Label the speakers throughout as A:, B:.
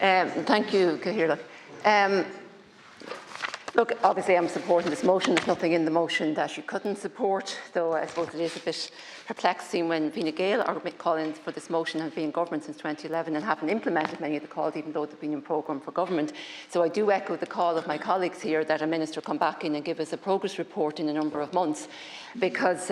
A: Thank you, Cathaoirleach. Look, obviously I'm supporting this motion. There's nothing in the motion that you couldn't support, though I suppose it is a bit perplexing when Fine Gael are calling for this motion and have been in government since 2011 and haven't implemented many of the calls, even though they've been in programme for government. So I do echo the call of my colleagues here that a minister come back in and give us a progress report in a number of months, because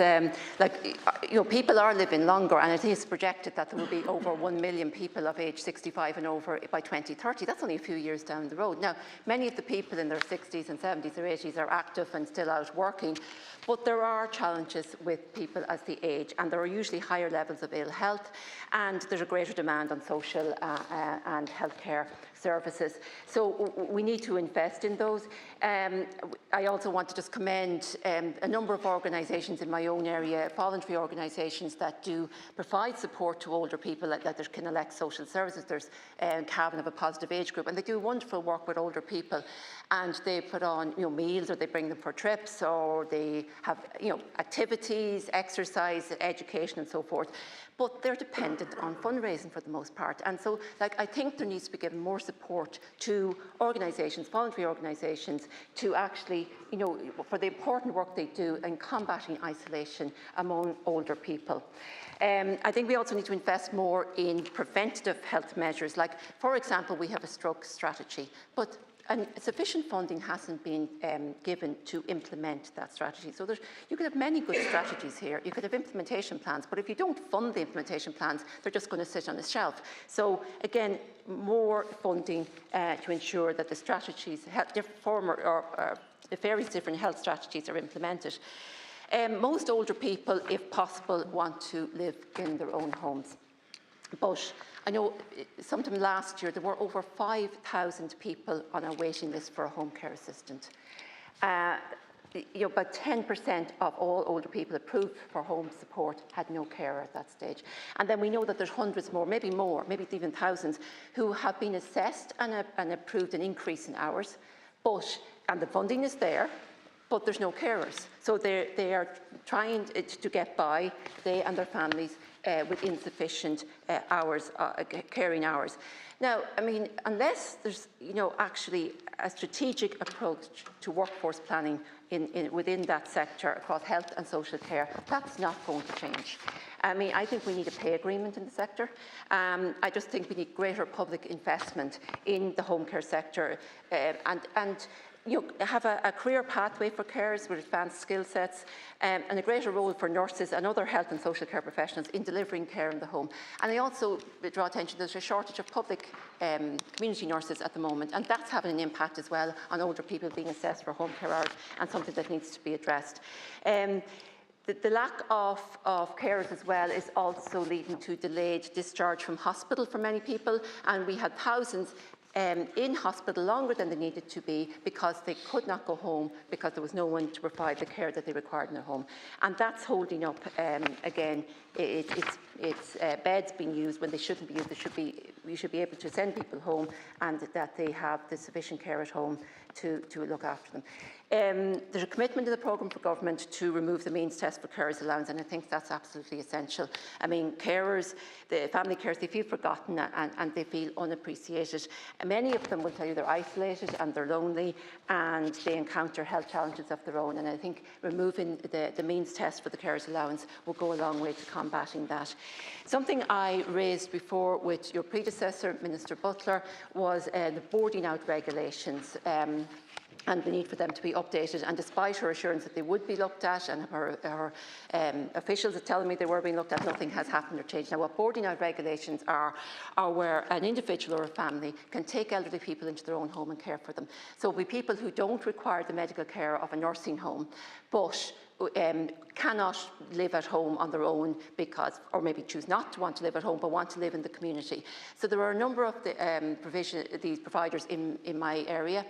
A: people are living longer, and it is projected that there will be over 1 million people of age 65 and over by 2030. That's only a few years down the road. Now, many of the people in their 60s and 70s or 80s are active and still out working, but there are challenges with people as they age, and there are usually higher levels of ill health, and there's a greater demand on social and healthcare services. So we need to invest in those. I also want to just commend a number of organisations in my own area, voluntary organisations that do provide support to older people that can elect social services. There's Cavan of a Positive Age Group, and they do wonderful work with older people, and they put on meals, or they bring them for trips, or they have activities, exercise, education and so forth. But they're dependent on fundraising for the most part. And so I think there needs to be given more support to organisations, voluntary organisations, to actually, for the important work they do in combating isolation among older people. I think we also need to invest more in preventative health measures. Like, for example, we have a stroke strategy, but sufficient funding hasn't been given to implement that strategy. So you could have many good strategies here. You could have implementation plans, but if you don't fund the implementation plans, they're just going to sit on a shelf. So again, more funding to ensure that the strategies, various different health strategies are implemented. Most older people, if possible, want to live in their own homes. But I know sometime last year there were over 5,000 people on a waiting list for a home care assistant. About 10% of all older people approved for home support had no carer at that stage. And then we know that there's hundreds more, maybe even thousands, who have been assessed and approved an increase in hours, and the funding is there, but there's no carers. So they are trying to get by, they and their families, with insufficient caring hours. Now, I mean, unless there's, actually a strategic approach to workforce planning within that sector across health and social care, that's not going to change. I mean, I think we need a pay agreement in the sector. I just think we need greater public investment in the home care sector, and have a career pathway for carers with advanced skill sets, and a greater role for nurses and other health and social care professionals in delivering care in the home. And I also draw attention, there's a shortage of public community nurses at the moment, and that's having an impact as well on older people being assessed for home care hours, and something that needs to be addressed. The lack of carers as well is also leading to delayed discharge from hospital for many people, and we had thousands in hospital longer than they needed to be because they could not go home because there was no one to provide the care that they required in their home. And that's holding up, again, it's beds being used when they shouldn't be used. We should be able to send people home, and that they have the sufficient care at home to look after them. There's a commitment in the programme for government to remove the means test for carers allowance, and I think that's absolutely essential. I mean, carers, the family carers, they feel forgotten and they feel unappreciated. And many of them will tell you they're isolated and they're lonely and they encounter health challenges of their own, and I think removing the means test for the carers allowance will go a long way to combating that. Something I raised before with your predecessor, Minister Butler, was the boarding out regulations. And the need for them to be updated, and despite her assurance that they would be looked at, and her officials are telling me they were being looked at, nothing has happened or changed. Now, what boarding out regulations are where an individual or a family can take elderly people into their own home and care for them. So it will be people who don't require the medical care of a nursing home, but cannot live at home on their own or maybe choose not to want to live at home, but want to live in the community. So there are a number of these providers in my area.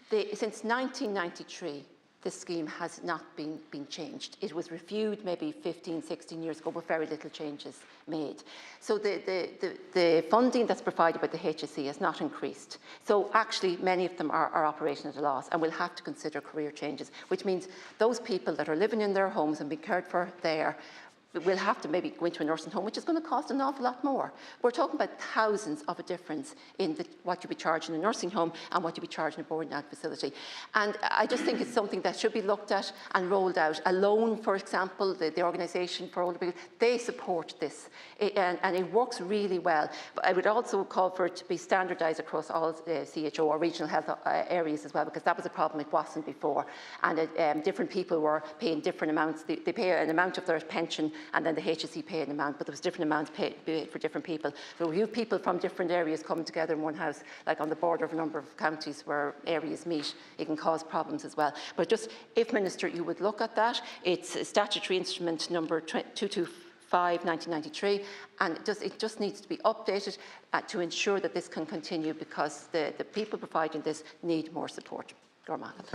A: Since 1993, the scheme has not been changed. It was reviewed maybe 15, 16 years ago, but very little changes made. So the funding that's provided by the HSE has not increased. So actually, many of them are operating at a loss, and will have to consider career changes, which means those people that are living in their homes and being cared for there will have to maybe go into a nursing home, which is going to cost an awful lot more. We're talking about thousands of a difference in what you'll be charging in a nursing home and what you'll be charging in a boarding out facility. And I just think it's something that should be looked at and rolled out. Alone, for example, the organisation for older people, they support this, and it works really well. But I would also call for it to be standardised across all CHO or regional health areas as well, because that was a problem it wasn't before. And different people were paying different amounts. They pay an amount of their pension, and then the HSE pay an amount, but there was different amounts paid for different people. So you have people from different areas coming together in one house, like on the border of a number of counties where areas meet, it can cause problems as well. But just, if Minister, you would look at that, it's statutory instrument number 225/1993, and it just needs to be updated to ensure that this can continue, because the people providing this need more support. Gormagat.